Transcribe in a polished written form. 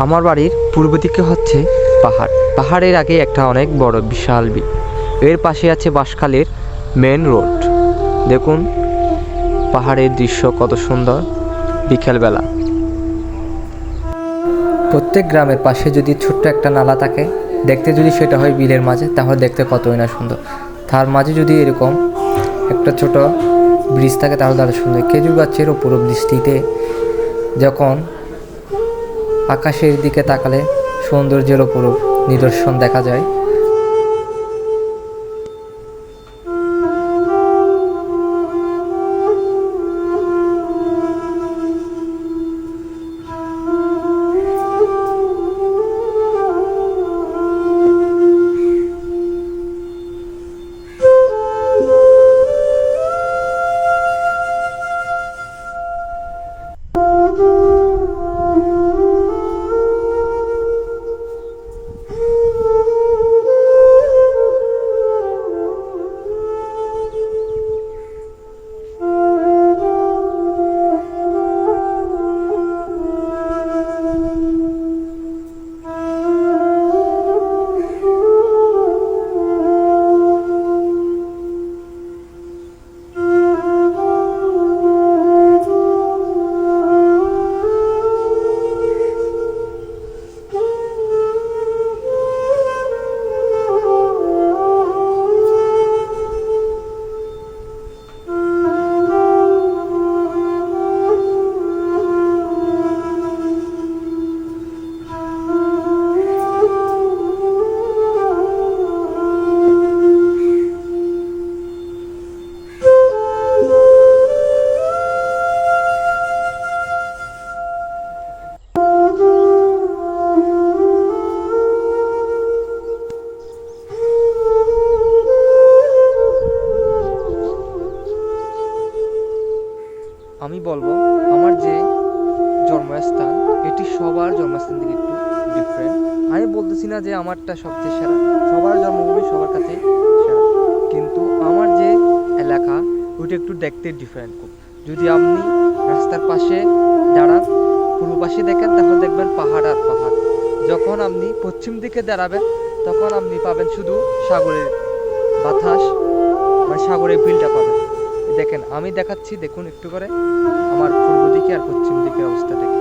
আমার বাড়ির পূর্ব দিকে হচ্ছে পাহাড়। পাহাড়ের আগে একটা অনেক বড় বিশাল বিল। এর পাশে আছে বাঁশখালীর মেন রোড। দেখুন পাহাড়ের দৃশ্য কত সুন্দর বিকেলবেলা। প্রত্যেক গ্রামের পাশে যদি ছোট্ট একটা নালা থাকে, দেখতে যদি সেটা হয় বিলের মাঝে, তাহলে দেখতে কতই না সুন্দর। তার মাঝে যদি এরকম একটা ছোট ব্রিজ থাকে তাহলে আরও সুন্দর। খেজুর গাছের ওপর বৃষ্টিতে যখন আকাশের দিকে তাকালে সৌন্দর্যের ওপর নিদর্শন দেখা যায়। আমি বলবো আমার যে জন্মস্থান, এটি সবার জন্মস্থান থেকে একটু ডিফারেন্ট। আমি বলতেছি না যে আমারটা সবচেয়ে সেরা, সবার জন্মভূমি সবার কাছে সেরা, কিন্তু আমার যে এলাকা ওইটা একটু দেখতে ডিফারেন্ট খুব। যদি আপনি রাস্তার পাশে দাঁড়ান, পূর্ব পাশে দেখেন, তাহলে দেখবেন পাহাড় আর পাহাড়। যখন আপনি পশ্চিম দিকে দাঁড়াবেন তখন আপনি পাবেন শুধু সাগরের বাতাস, মানে সাগরের বিলটা পাবেন। দেখেন আমি দেখাচ্ছি, দেখুন একটু করে আমার পূর্ব দিকে আর পশ্চিম দিকের অবস্থা দেখে।